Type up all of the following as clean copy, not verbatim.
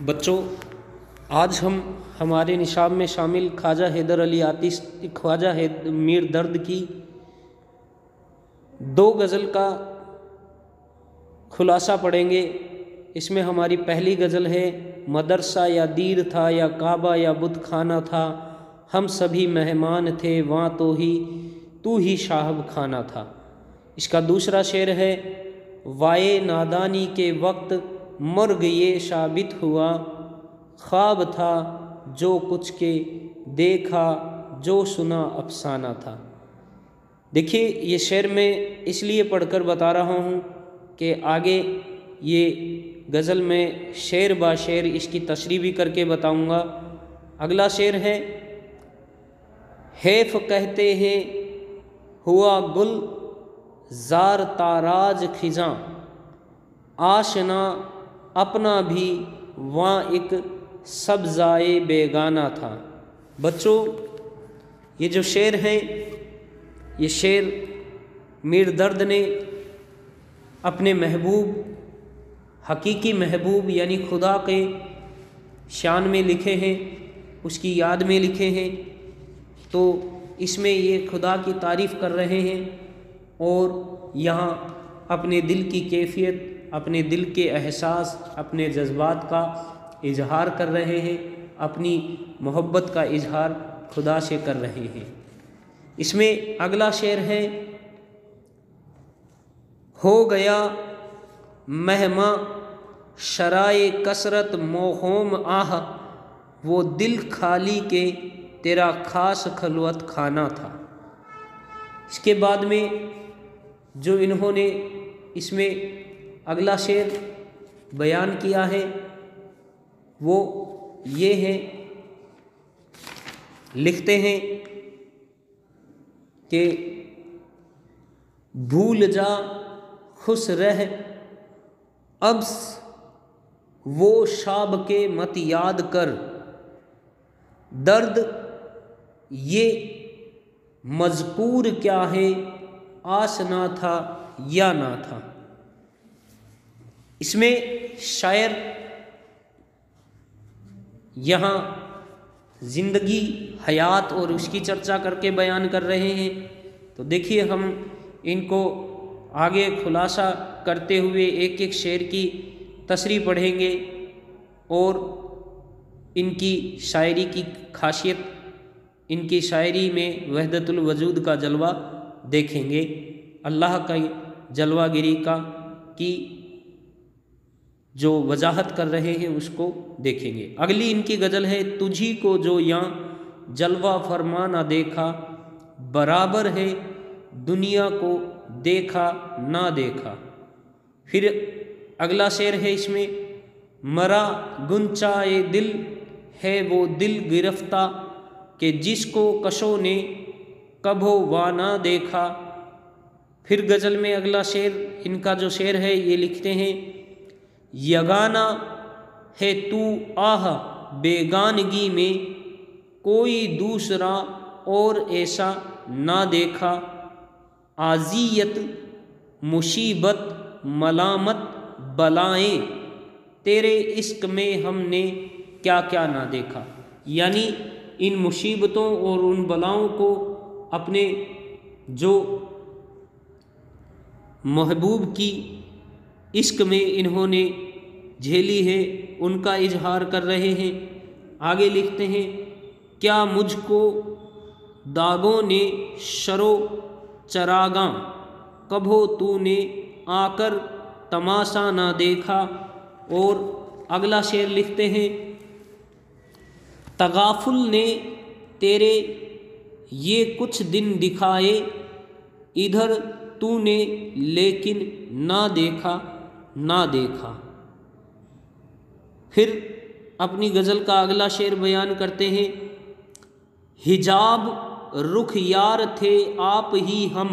بچوں، آج ہم ہمارے نصاب میں شامل خواجہ حیدر علی آتش خواجہ میر درد کی دو غزل کا خلاصہ پڑھیں گے۔ اس میں ہماری پہلی غزل ہے: مدرسہ یا دیر تھا یا کعبہ یا بت خانہ تھا، ہم سبھی مہمان تھے وہاں تو ہی صاحب خانہ تھا۔ اس کا دوسرا شعر ہے: وائے نادانی کے وقت مرگ یہ ثابت ہوا، خواب تھا جو کچھ کے دیکھا جو سنا افسانہ تھا۔ دیکھیے، یہ شعر میں اس لیے پڑھ کر بتا رہا ہوں کہ آگے یہ غزل میں شعر با شعر اس کی تشریح بھی کر کے بتاؤں گا۔ اگلا شعر ہے: حیف کہتے ہیں ہوا گل زار تاراج خزاں، آشنا اپنا بھی وہاں ایک سبزائے بیگانہ تھا۔ بچوں، یہ جو شعر ہیں، یہ شعر میر درد نے اپنے محبوب، حقیقی محبوب یعنی خدا کے شان میں لکھے ہیں، اس کی یاد میں لکھے ہیں۔ تو اس میں یہ خدا کی تعریف کر رہے ہیں اور یہاں اپنے دل کی کیفیت، اپنے دل کے احساس، اپنے جذبات کا اظہار کر رہے ہیں، اپنی محبت کا اظہار خدا سے کر رہے ہیں۔ اس میں اگلا شعر ہے: ہو گیا مہماں شرائے کثرت موہوم آہ، وہ دل خالی کے تیرا خاص خلوت خانہ تھا۔ اس کے بعد میں جو انہوں نے اس میں اگلا شعر بیان کیا ہے وہ یہ ہے، لکھتے ہیں کہ بھول جا خوش رہ اب وہ شاب کے مت یاد کر، درد یہ مذکور کیا ہے آشنا تھا یا نہ تھا۔ اس میں شاعر یہاں زندگی، حیات اور اس کی چرچا کر کے بیان کر رہے ہیں۔ تو دیکھیے، ہم ان کو آگے خلاصہ کرتے ہوئے ایک ایک شعر کی تشریح پڑھیں گے اور ان کی شاعری کی خاصیت، ان کی شاعری میں وحدت الوجود کا جلوہ دیکھیں گے، اللہ کا جلوہ گری کی جو وضاحت کر رہے ہیں اس کو دیکھیں گے۔ اگلی ان کی غزل ہے: تجھی کو جو یاں جلوہ فرما نہ دیکھا، برابر ہے دنیا کو دیکھا نہ دیکھا۔ پھر اگلا شعر ہے اس میں: مرا گنچائے دل ہے وہ دل گرفتہ، کہ جس کو کشوں نے کبھو وا نہ دیکھا۔ پھر غزل میں اگلا شعر، ان کا جو شعر ہے یہ لکھتے ہیں: یگانہ ہے تو آہ بیگانگی میں، کوئی دوسرا اور ایسا نہ دیکھا، اذیت مصیبت ملامت بلائیں تیرے عشق میں ہم نے کیا کیا نہ دیکھا۔ یعنی ان مصیبتوں اور ان بلاؤں کو اپنے جو محبوب کی عشق میں انہوں نے جھیلی ہے ان کا اظہار کر رہے ہیں۔ آگے لکھتے ہیں: کیا مجھ کو داغوں نے شرو چراغاں، کبھو تو نے آ کر تماشا نہ دیکھا۔ اور اگلا شعر لکھتے ہیں: تغافل نے تیرے یہ کچھ دن دکھائے، ادھر تو نے لیکن نہ دیکھا نہ دیکھا۔ پھر اپنی غزل کا اگلا شعر بیان کرتے ہیں: حجاب رخ یار تھے آپ ہی ہم،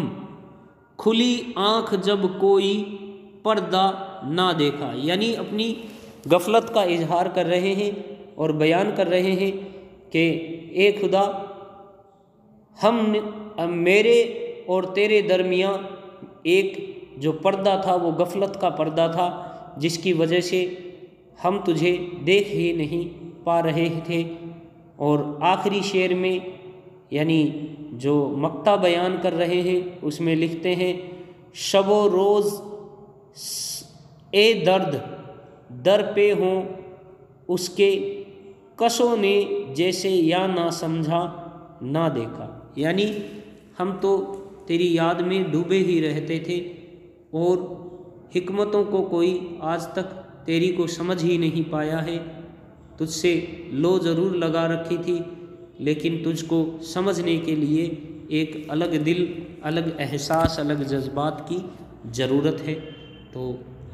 کھلی آنکھ جب کوئی پردہ نہ دیکھا۔ یعنی اپنی غفلت کا اظہار کر رہے ہیں اور بیان کر رہے ہیں کہ اے خدا، میرے اور تیرے درمیان ایک جو پردہ تھا وہ غفلت کا پردہ تھا، جس کی وجہ سے ہم تجھے دیکھ ہی نہیں پا رہے تھے۔ اور آخری شعر میں یعنی جو مقطع بیان کر رہے ہیں اس میں لکھتے ہیں، شب و روز اے درد در پہ ہوں اس کے، کسوں نے جیسے یا نہ سمجھا نہ دیکھا۔ یعنی ہم تو تیری یاد میں ڈوبے ہی رہتے تھے اور حکمتوں کو کوئی آج تک تیری کو سمجھ ہی نہیں پایا ہے۔ تجھ سے لو ضرور لگا رکھی تھی، لیکن تجھ کو سمجھنے کے لیے ایک الگ دل، الگ احساس، الگ جذبات کی ضرورت ہے۔ تو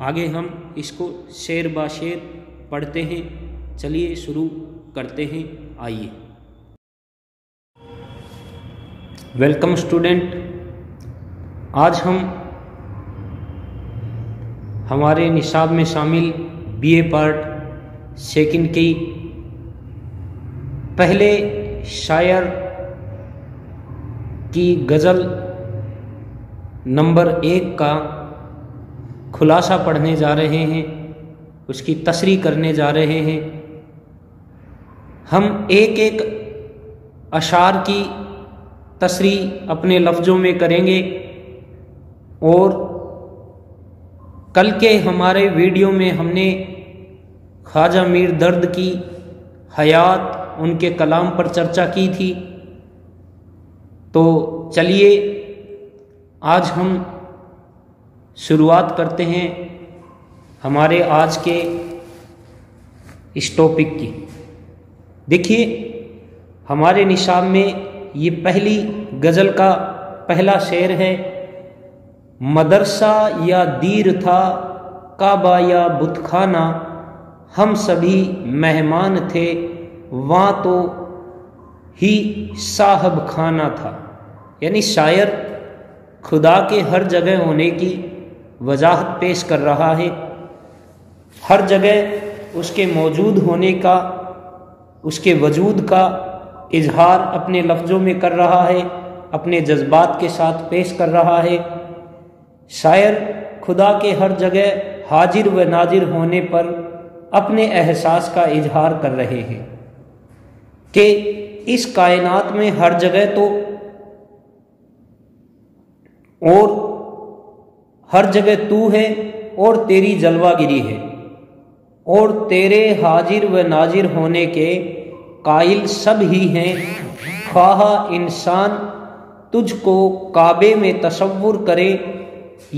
آگے ہم اس کو شعر با شعر پڑھتے ہیں۔ چلیے شروع کرتے ہیں، آئیے۔ ویلکم اسٹوڈنٹ، آج ہم ہمارے نصاب میں شامل بی اے پارٹ سیکنڈ کی پہلے شاعر کی غزل نمبر 1 کا خلاصہ پڑھنے جا رہے ہیں، اس کی تصریح کرنے جا رہے ہیں۔ ہم ایک ایک اشعار کی تصریح اپنے لفظوں میں کریں گے، اور کل کے ہمارے ویڈیو میں ہم نے خواجہ میر درد کی حیات، ان کے کلام پر چرچا کی تھی۔ تو چلیے آج ہم شروعات کرتے ہیں ہمارے آج کے اس ٹاپک کی۔ دیکھیے ہمارے نصاب میں یہ پہلی غزل کا پہلا شعر ہے، مدرسہ یا دیر تھا کعبہ یا بت خانہ، ہم سبھی مہمان تھے وہاں تو ہی صاحب خانہ تھا۔ یعنی شاعر خدا کے ہر جگہ ہونے کی وضاحت پیش کر رہا ہے، ہر جگہ اس کے موجود ہونے کا، اس کے وجود کا اظہار اپنے لفظوں میں کر رہا ہے، اپنے جذبات کے ساتھ پیش کر رہا ہے۔ شاعر خدا کے ہر جگہ حاضر و ناظر ہونے پر اپنے احساس کا اظہار کر رہے ہیں کہ اس کائنات میں ہر جگہ تو اور ہر جگہ تو ہے اور تیری جلوہ گری ہے، اور تیرے حاضر و ناظر ہونے کے قائل سب ہی ہیں، خواہ انسان تجھ کو کعبے میں تصور کرے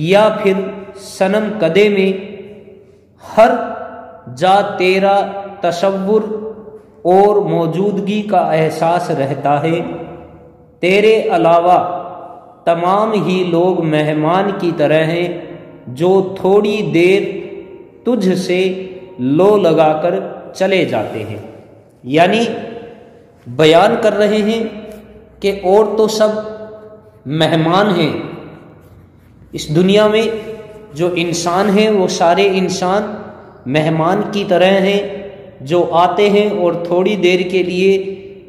یا پھر صنم قدے میں، ہر جا تیرا تصور اور موجودگی کا احساس رہتا ہے، تیرے علاوہ تمام ہی لوگ مہمان کی طرح ہیں جو تھوڑی دیر تجھ سے لو لگا کر چلے جاتے ہیں۔ یعنی بیان کر رہے ہیں کہ اور تو سب مہمان ہیں اس دنیا میں، جو انسان ہیں وہ سارے انسان مہمان کی طرح ہیں جو آتے ہیں اور تھوڑی دیر کے لیے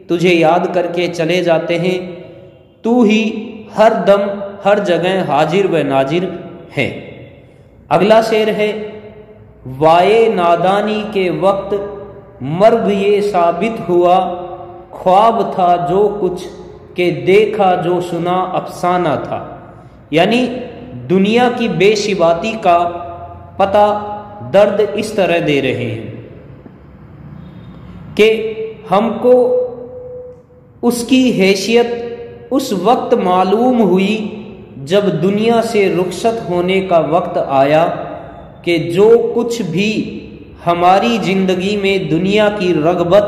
تجھے یاد کر کے چلے جاتے ہیں، تو ہی ہر دم ہر جگہ حاضر و ناظر ہے۔ اگلا شعر ہے، وائے نادانی کے وقت مرگ یہ ثابت ہوا، خواب تھا جو کچھ کہ دیکھا جو سنا افسانہ تھا۔ یعنی دنیا کی بے ثباتی کا پتہ درد اس طرح دے رہے ہیں کہ ہم کو اس کی حیثیت اس وقت معلوم ہوئی جب دنیا سے رخصت ہونے کا وقت آیا، کہ جو کچھ بھی ہماری زندگی میں دنیا کی رغبت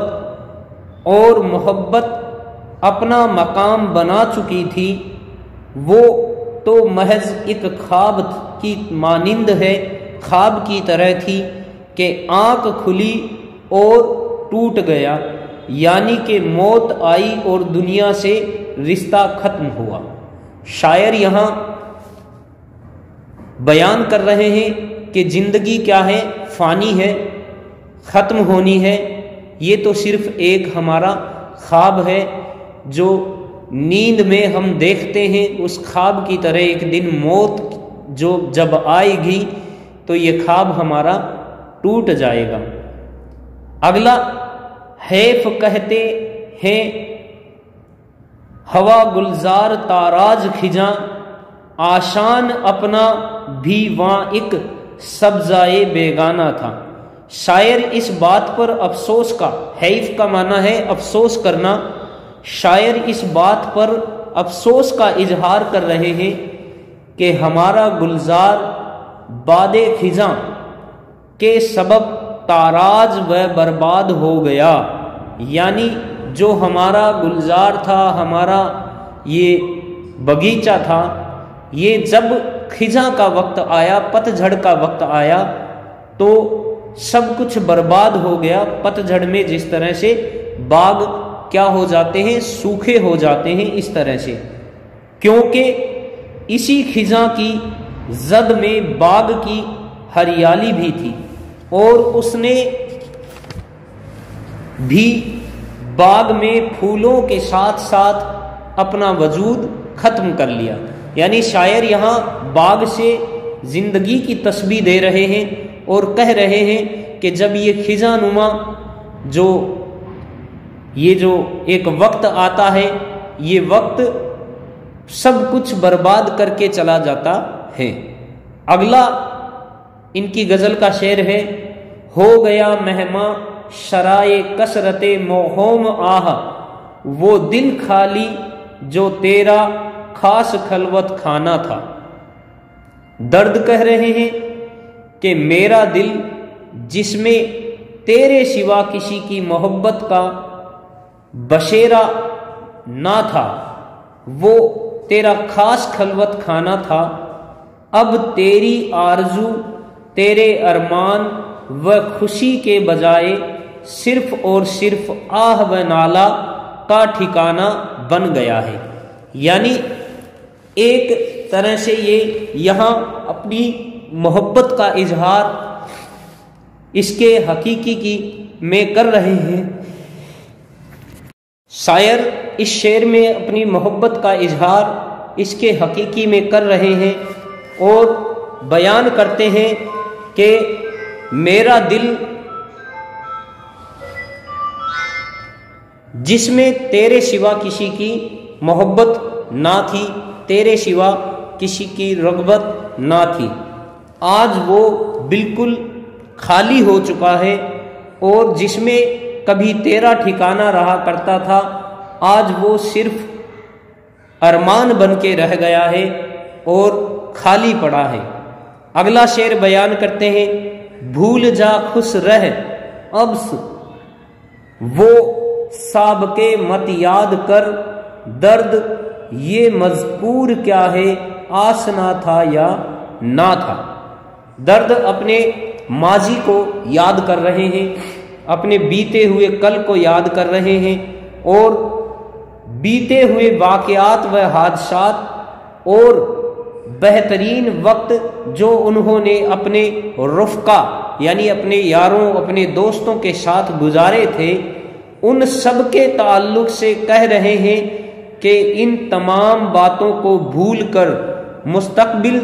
اور محبت اپنا مقام بنا چکی تھی، وہ تو محض ایک خواب کی مانند ہے، خواب کی طرح تھی کہ آنکھ کھلی اور ٹوٹ گیا، یعنی کہ موت آئی اور دنیا سے رشتہ ختم ہوا۔ شاعر یہاں بیان کر رہے ہیں کہ زندگی کیا ہے، فانی ہے، ختم ہونی ہے، یہ تو صرف ایک ہمارا خواب ہے جو نیند میں ہم دیکھتے ہیں، اس خواب کی طرح ایک دن موت جو جب آئے گی تو یہ خواب ہمارا ٹوٹ جائے گا۔ اگلا حیف کہتے ہیں ہوا گلزار تاراج کھجاں، آشان اپنا بھی وہاں ایک سبزائے بیگانہ تھا۔ شاعر اس بات پر افسوس کا، حیف کا معنی ہے افسوس کرنا، شاعر اس بات پر افسوس کا اظہار کر رہے ہیں کہ ہمارا گلزار باد خزاں کے سبب تاراج و برباد ہو گیا، یعنی جو ہمارا گلزار تھا، ہمارا یہ باغیچہ تھا، یہ جب خزاں کا وقت آیا، پت جھڑ کا وقت آیا تو سب کچھ برباد ہو گیا۔ پت جھڑ میں جس طرح سے باغ کیا ہو جاتے ہیں، سوکھے ہو جاتے ہیں، اس طرح سے، کیونکہ اسی خزاں کی زد میں باغ کی ہریالی بھی تھی اور اس نے بھی باغ میں پھولوں کے ساتھ ساتھ اپنا وجود ختم کر لیا۔ یعنی شاعر یہاں باغ سے زندگی کی تشبیہ دے رہے ہیں اور کہہ رہے ہیں کہ جب یہ خزاں نما یہ جو ایک وقت آتا ہے، یہ وقت سب کچھ برباد کر کے چلا جاتا ہے۔ اگلا ان کی غزل کا شعر ہے، ہو گیا مہماں شرائے کثرت موہوم آہ، وہ دل خالی جو تیرا خاص خلوت کھانا تھا۔ درد کہہ رہے ہیں کہ میرا دل جس میں تیرے سوا کسی کی محبت کا بشیرہ نہ تھا، وہ تیرا خاص خلوت کھانا تھا، اب تیری آرزو، تیرے ارمان و خوشی کے بجائے صرف اور صرف آہ و نالہ کا ٹھکانہ بن گیا ہے۔ یعنی ایک طرح سے یہ یہاں اپنی محبت کا اظہار اس کے حقیقی کی میں کر رہے ہیں۔ شاعر اس شعر میں اپنی محبت کا اظہار اس کے حقیقی میں کر رہے ہیں اور بیان کرتے ہیں کہ میرا دل جس میں تیرے سوا کسی کی محبت نہ تھی، تیرے سوا کسی کی رغبت نہ تھی، آج وہ بالکل خالی ہو چکا ہے، اور جس میں کبھی تیرا ٹھکانہ رہا کرتا تھا، آج وہ صرف ارمان بن کے رہ گیا ہے اور خالی پڑا ہے۔ اگلا شعر بیان کرتے ہیں، بھول جا خوش رہ ابس وہ سابقے مت یاد کر، درد یہ مذکور کیا ہے آسنا تھا یا نہ تھا۔ درد اپنے ماضی کو یاد کر رہے ہیں، اپنے بیتے ہوئے کل کو یاد کر رہے ہیں اور بیتے ہوئے واقعات و حادثات اور بہترین وقت جو انہوں نے اپنے رفقا یعنی اپنے یاروں، اپنے دوستوں کے ساتھ گزارے تھے، ان سب کے تعلق سے کہہ رہے ہیں کہ ان تمام باتوں کو بھول کر مستقبل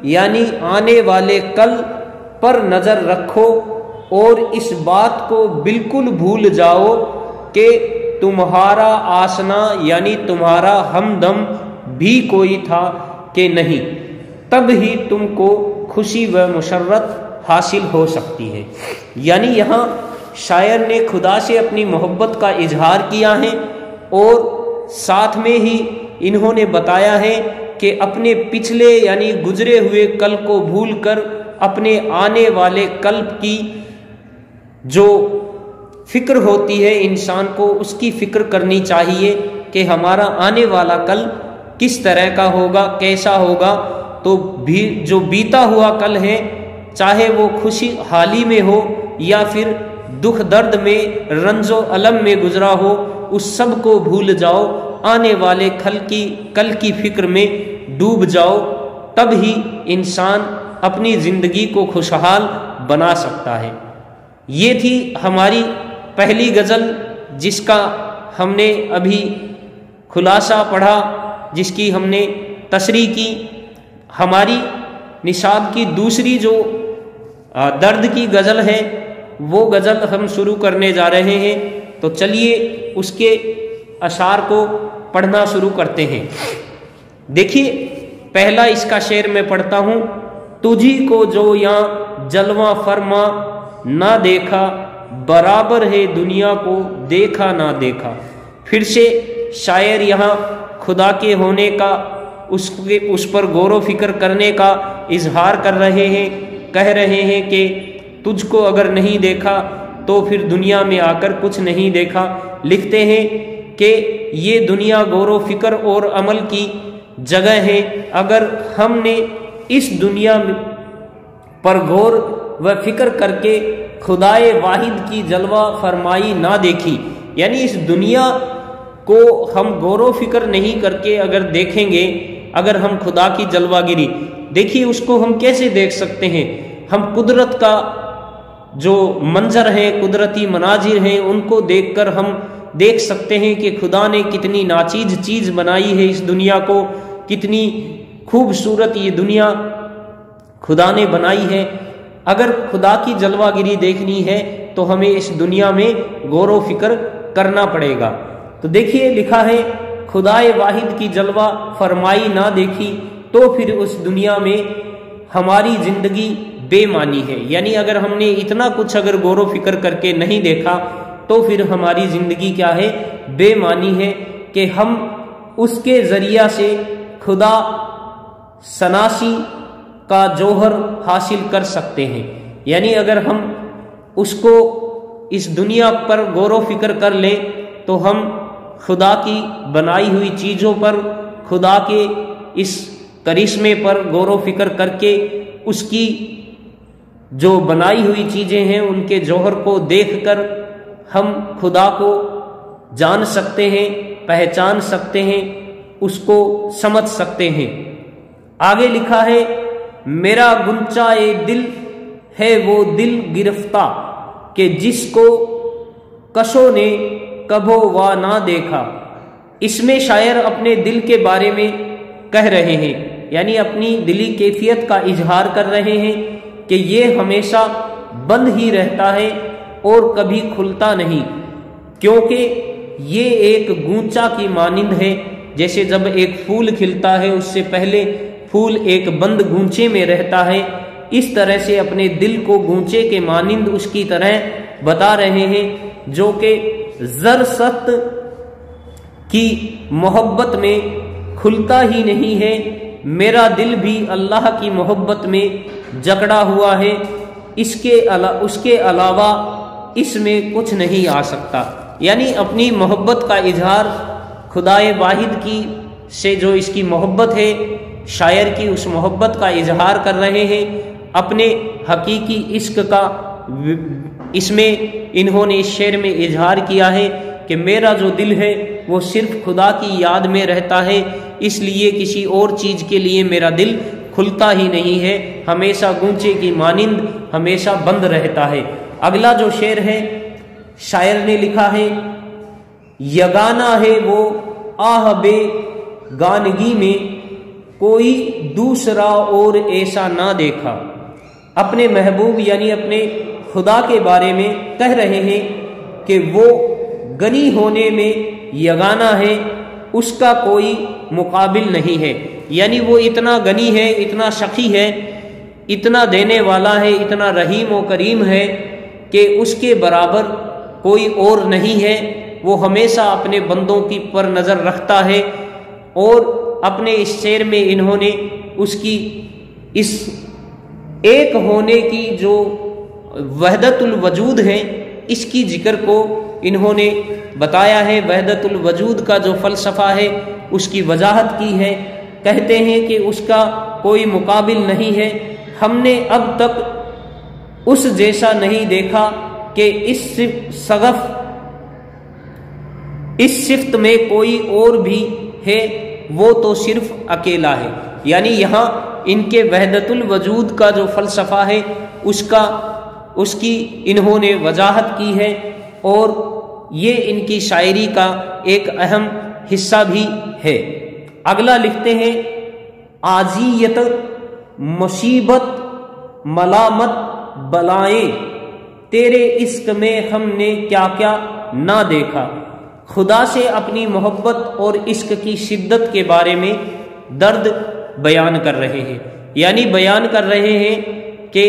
یعنی آنے والے کل پر نظر رکھو اور اس بات کو بالکل بھول جاؤ کہ تمہارا آسنا یعنی تمہارا ہمدم بھی کوئی تھا کہ نہیں، تب ہی تم کو خوشی و مسرت حاصل ہو سکتی ہے۔ یعنی یہاں شاعر نے خدا سے اپنی محبت کا اظہار کیا ہے اور ساتھ میں ہی انہوں نے بتایا ہے کہ اپنے پچھلے یعنی گزرے ہوئے کل کو بھول کر اپنے آنے والے کل کی جو فکر ہوتی ہے انسان کو، اس کی فکر کرنی چاہیے کہ ہمارا آنے والا کل کس طرح کا ہوگا، کیسا ہوگا۔ تو بھی جو بیتا ہوا کل ہے، چاہے وہ خوشی حالی میں ہو یا پھر دکھ درد میں، رنج و الم میں گزرا ہو، اس سب کو بھول جاؤ، آنے والے کل کی فکر میں ڈوب جاؤ، تب ہی انسان اپنی زندگی کو خوشحال بنا سکتا ہے۔ یہ تھی ہماری پہلی غزل جس کا ہم نے ابھی خلاصہ پڑھا، جس کی ہم نے تشریح کی۔ ہماری نصاب کی دوسری جو درد کی غزل ہے وہ غزل ہم شروع کرنے جا رہے ہیں، تو چلیے اس کے اشعار کو پڑھنا شروع کرتے ہیں۔ دیکھیے پہلا اس کا شعر میں پڑھتا ہوں۔ تجھی کو جو یہاں جلوہ فرما نہ دیکھا، برابر ہے دنیا کو دیکھا نہ دیکھا۔ پھر سے شاعر یہاں خدا کے ہونے کا، اس پر غور و فکر کرنے کا اظہار کر رہے ہیں، کہہ رہے ہیں کہ تجھ کو اگر نہیں دیکھا تو پھر دنیا میں آ کر کچھ نہیں دیکھا۔ لکھتے ہیں کہ یہ دنیا غور و فکر اور عمل کی جگہ ہے۔ اگر ہم نے اس دنیا پر غور و فکر کر کے خدائے واحد کی جلوہ فرمائی نہ دیکھی، یعنی اس دنیا کو ہم غور و فکر نہیں کر کے اگر دیکھیں گے، اگر ہم خدا کی جلوہ گری دیکھیے، اس کو ہم کیسے دیکھ سکتے ہیں؟ ہم قدرت کا جو منظر ہے، قدرتی مناظر ہیں، ان کو دیکھ کر ہم دیکھ سکتے ہیں کہ خدا نے کتنی ناچیز چیز بنائی ہے اس دنیا کو، کتنی خوبصورت یہ دنیا خدا نے بنائی ہے۔ اگر خدا کی جلوہ گری دیکھنی ہے تو ہمیں اس دنیا میں غور و فکر کرنا پڑے گا۔ تو دیکھیے لکھا ہے خدائے واحد کی جلوہ فرمائی نہ دیکھی تو پھر اس دنیا میں ہماری زندگی بے معنی ہے، یعنی اگر ہم نے اتنا کچھ اگر غور و فکر کر کے نہیں دیکھا تو پھر ہماری زندگی کیا ہے؟ بے معنی ہے، کہ ہم اس کے ذریعہ سے خدا شناسی کا جوہر حاصل کر سکتے ہیں۔ یعنی اگر ہم اس کو اس دنیا پر غور و فکر کر لیں تو ہم خدا کی بنائی ہوئی چیزوں پر، خدا کے اس کرشمے پر غور و فکر کر کے اس کی جو بنائی ہوئی چیزیں ہیں ان کے جوہر کو دیکھ کر ہم خدا کو جان سکتے ہیں، پہچان سکتے ہیں، اس کو سمجھ سکتے ہیں۔ آگے لکھا ہے میرا گنچائے دل ہے وہ دل گرفتہ، کہ جس کو کشوں نے کبھو وا نہ دیکھا۔ اس میں شاعر اپنے دل کے بارے میں کہہ رہے ہیں، یعنی اپنی دلی کیفیت کا اظہار کر رہے ہیں کہ یہ ہمیشہ بند ہی رہتا ہے اور کبھی کھلتا نہیں، کیونکہ یہ ایک گونچا کی مانند ہے۔ جیسے جب ایک پھول کھلتا ہے اس سے پہلے پھول ایک بند گونچے میں رہتا ہے، اس طرح سے اپنے دل کو گونچے کے مانند اس کی طرح بتا رہے ہیں، جو کہ زر سخت کی محبت میں کھلتا ہی نہیں ہے۔ میرا دل بھی اللہ کی محبت میں جکڑا ہوا ہے، اس کے علاوہ اس میں کچھ نہیں آ سکتا۔ یعنی اپنی محبت کا اظہار خدائے واحد کی سے جو اس کی محبت ہے، شاعر کی اس محبت کا اظہار کر رہے ہیں، اپنے حقیقی عشق کا اس میں انہوں نے اس شعر میں اظہار کیا ہے کہ میرا جو دل ہے وہ صرف خدا کی یاد میں رہتا ہے، اس لیے کسی اور چیز کے لیے میرا دل کھلتا ہی نہیں ہے، ہمیشہ گونچے کی مانند ہمیشہ بند رہتا ہے۔ اگلا جو شعر ہے شاعر نے لکھا ہے یگانہ ہے وہ آہ بے گانگی میں، کوئی دوسرا اور ایسا نہ دیکھا۔ اپنے محبوب یعنی اپنے خدا کے بارے میں کہہ رہے ہیں کہ وہ غنی ہونے میں یگانہ ہے، اس کا کوئی مقابل نہیں ہے۔ یعنی وہ اتنا غنی ہے، اتنا سخی ہے، اتنا دینے والا ہے، اتنا رحیم و کریم ہے کہ اس کے برابر کوئی اور نہیں ہے۔ وہ ہمیشہ اپنے بندوں کی پر نظر رکھتا ہے، اور اپنے اس شعر میں انہوں نے اس کی اس ایک ہونے کی جو وحدت الوجود ہے اس کی ذکر کو انہوں نے بتایا ہے۔ وحدت الوجود کا جو فلسفہ ہے اس کی وضاحت کی ہے، کہتے ہیں کہ اس کا کوئی مقابل نہیں ہے۔ ہم نے اب تک اس جیسا نہیں دیکھا کہ اس صفت میں کوئی اور بھی ہے، وہ تو صرف اکیلا ہے۔ یعنی یہاں ان کے وحدت الوجود کا جو فلسفہ ہے اس کی انہوں نے وضاحت کی ہے، اور یہ ان کی شاعری کا ایک اہم حصہ بھی ہے۔ اگلا لکھتے ہیں اذیت مصیبت ملامت بلائیں تیرے عشق میں ہم نے کیا کیا نہ دیکھا۔ خدا سے اپنی محبت اور عشق کی شدت کے بارے میں درد بیان کر رہے ہیں، یعنی بیان کر رہے ہیں کہ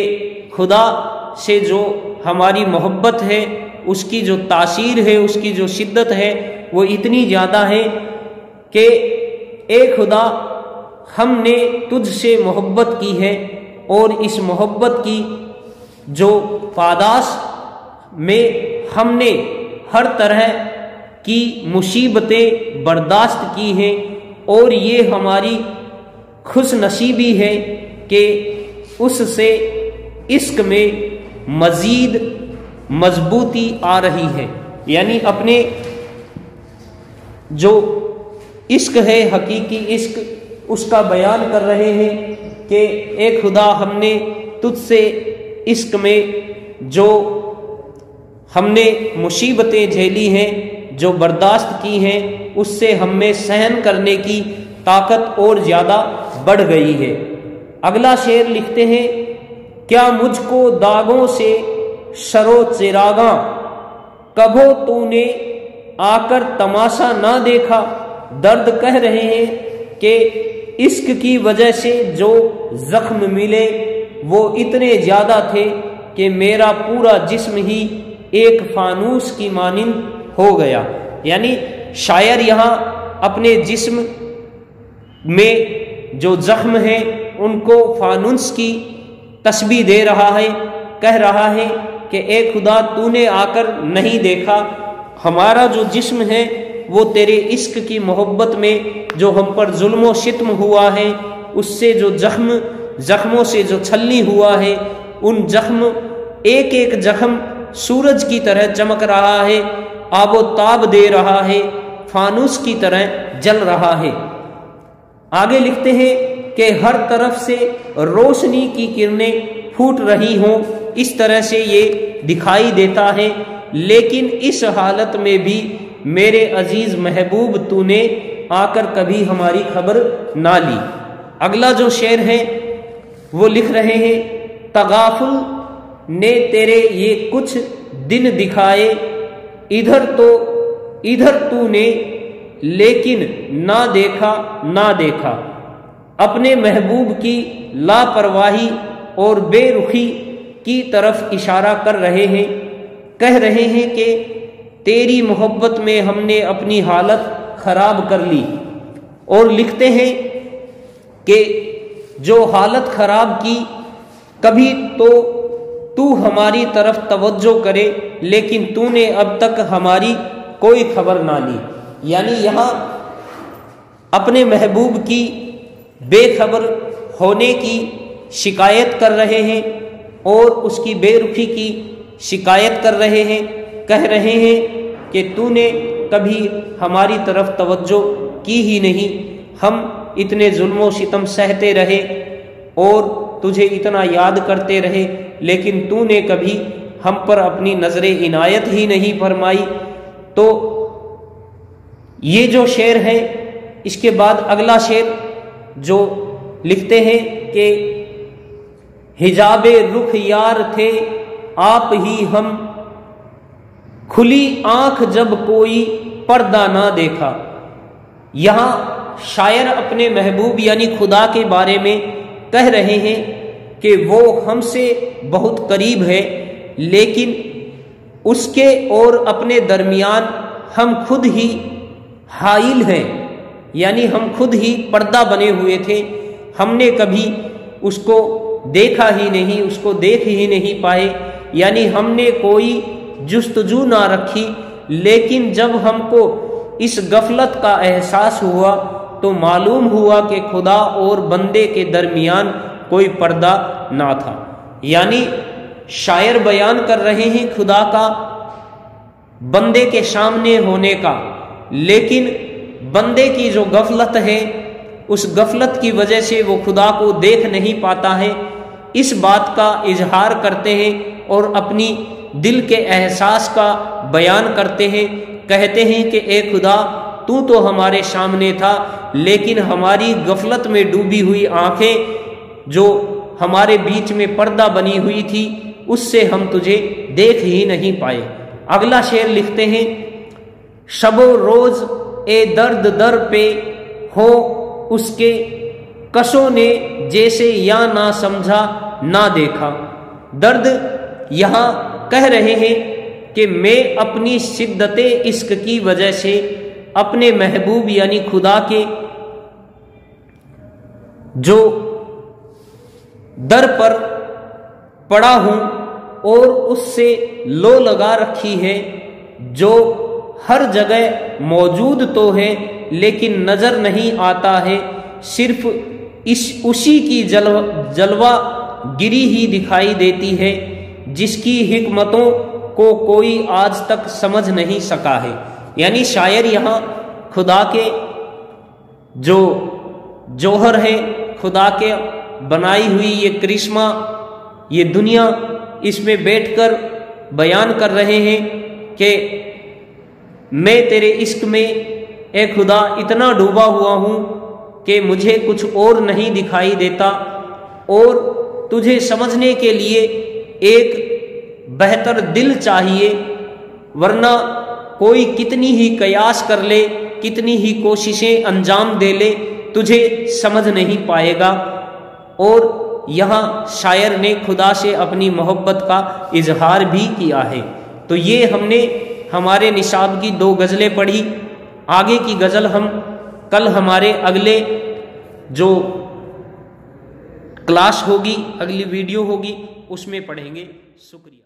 خدا سے جو ہماری محبت ہے، اس کی جو تاثیر ہے، اس کی جو شدت ہے، وہ اتنی زیادہ ہے کہ اے خدا، ہم نے تجھ سے محبت کی ہے، اور اس محبت کی جو پاداش میں ہم نے ہر طرح کی مصیبتیں برداشت کی ہیں، اور یہ ہماری خوش نصیبی ہے کہ اس سے عشق میں مزید مضبوطی آ رہی ہے۔ یعنی اپنے جو عشق ہے، حقیقی عشق، اس کا بیان کر رہے ہیں کہ اے خدا، ہم نے تجھ سے عشق میں جو ہم نے مصیبتیں جھیلی ہیں، جو برداشت کی ہیں، اس سے ہم میں سہن کرنے کی طاقت اور زیادہ بڑھ گئی ہے۔ اگلا شعر لکھتے ہیں، کیا مجھ کو داغوں سے شرو چراغاں، کبھو تو نے آ کر تماشا نہ دیکھا۔ درد کہہ رہے ہیں کہ عشق کی وجہ سے جو زخم ملے وہ اتنے زیادہ تھے کہ میرا پورا جسم ہی ایک فانوس کی مانند ہو گیا۔ یعنی شاعر یہاں اپنے جسم میں جو زخم ہے ان کو فانوس کی تشبیہ دے رہا ہے، کہہ رہا ہے کہ اے خدا، تو نے آ کر نہیں دیکھا، ہمارا جو جسم ہے وہ تیرے عشق کی محبت میں جو ہم پر ظلم و ستم ہوا ہے، اس سے جو زخموں سے جو چھلنی ہوا ہے، ان زخم ایک ایک زخم سورج کی طرح چمک رہا ہے، آب و تاب دے رہا ہے، فانوس کی طرح جل رہا ہے۔ آگے لکھتے ہیں کہ ہر طرف سے روشنی کی کرنیں پھوٹ رہی ہوں، اس طرح سے یہ دکھائی دیتا ہے، لیکن اس حالت میں بھی میرے عزیز محبوب تو نے آ کر کبھی ہماری خبر نہ لی۔ اگلا جو شعر ہے وہ لکھ رہے ہیں، تغافل نے تیرے یہ کچھ دن دکھائے، ادھر تو نے لیکن نہ دیکھا۔ اپنے محبوب کی لاپرواہی اور بے رخی کی طرف اشارہ کر رہے ہیں، کہہ رہے ہیں کہ تیری محبت میں ہم نے اپنی حالت خراب کر لی، اور لکھتے ہیں کہ جو حالت خراب کی، کبھی تو ہماری طرف توجہ کرے، لیکن تو نے اب تک ہماری کوئی خبر نہ لی۔ یعنی یہاں اپنے محبوب کی بے خبر ہونے کی شکایت کر رہے ہیں، اور اس کی بے رخی کی شکایت کر رہے ہیں، کہہ رہے ہیں کہ تو نے کبھی ہماری طرف توجہ کی ہی نہیں، ہم اتنے ظلم و ستم سہتے رہے اور تجھے اتنا یاد کرتے رہے، لیکن تو نے کبھی ہم پر اپنی نظر عنایت ہی نہیں فرمائی۔ تو یہ جو شعر ہے، اس کے بعد اگلا شعر جو لکھتے ہیں کہ حجاب رخ یار تھے آپ ہی ہم، کھلی آنکھ جب کوئی پردہ نہ دیکھا۔ یہاں شاعر اپنے محبوب یعنی خدا کے بارے میں کہہ رہے ہیں کہ وہ ہم سے بہت قریب ہے، لیکن اس کے اور اپنے درمیان ہم خود ہی حائل ہیں، یعنی ہم خود ہی پردہ بنے ہوئے تھے، ہم نے کبھی اس کو دیکھا ہی نہیں، اس کو دیکھ ہی نہیں پائے، یعنی ہم نے کوئی جستجو نہ رکھی، لیکن جب ہم کو اس غفلت کا احساس ہوا تو معلوم ہوا کہ خدا اور بندے کے درمیان کوئی پردہ نہ تھا۔ یعنی شاعر بیان کر رہے ہیں خدا کا بندے کے سامنے ہونے کا، لیکن بندے کی جو غفلت ہے، اس غفلت کی وجہ سے وہ خدا کو دیکھ نہیں پاتا ہے۔ اس بات کا اظہار کرتے ہیں اور اپنی دل کے احساس کا بیان کرتے ہیں، کہتے ہیں کہ اے خدا، تو ہمارے سامنے تھا، لیکن ہماری غفلت میں ڈوبی ہوئی آنکھیں جو ہمارے بیچ میں پردہ بنی ہوئی تھی، اس سے ہم تجھے دیکھ ہی نہیں پائے۔ اگلا شعر لکھتے ہیں، شب و روز اے درد در پہ ہو اس کے، کشوں نے جیسے یا نہ سمجھا نہ دیکھا۔ درد یہاں کہہ رہے ہیں کہ میں اپنی شدت عشق کی وجہ سے اپنے محبوب یعنی خدا کے جو در پر پڑا ہوں اور اس سے لو لگا رکھی ہے، جو ہر جگہ موجود تو ہے لیکن نظر نہیں آتا ہے، صرف اسی کی جلوہ گری ہی دکھائی دیتی ہے، جس کی حکمتوں کو کوئی آج تک سمجھ نہیں سکا ہے۔ یعنی شاعر یہاں خدا کے جو جوہر ہے، خدا کے بنائی ہوئی یہ کرشمہ، یہ دنیا، اس میں بیٹھ کر بیان کر رہے ہیں کہ میں تیرے عشق میں اے خدا اتنا ڈوبا ہوا ہوں کہ مجھے کچھ اور نہیں دکھائی دیتا، اور تجھے سمجھنے کے لیے ایک بہتر دل چاہیے، ورنہ کوئی کتنی ہی قیاس کر لے، کتنی ہی کوششیں انجام دے لے، تجھے سمجھ نہیں پائے گا۔ اور یہاں شاعر نے خدا سے اپنی محبت کا اظہار بھی کیا ہے۔ تو یہ ہم نے ہمارے نصاب کی 2 غزلیں پڑھی۔ آگے کی غزل ہم کل ہمارے اگلے جو کلاس ہوگی، اگلی ویڈیو ہوگی، اس میں پڑھیں گے۔ شکریہ۔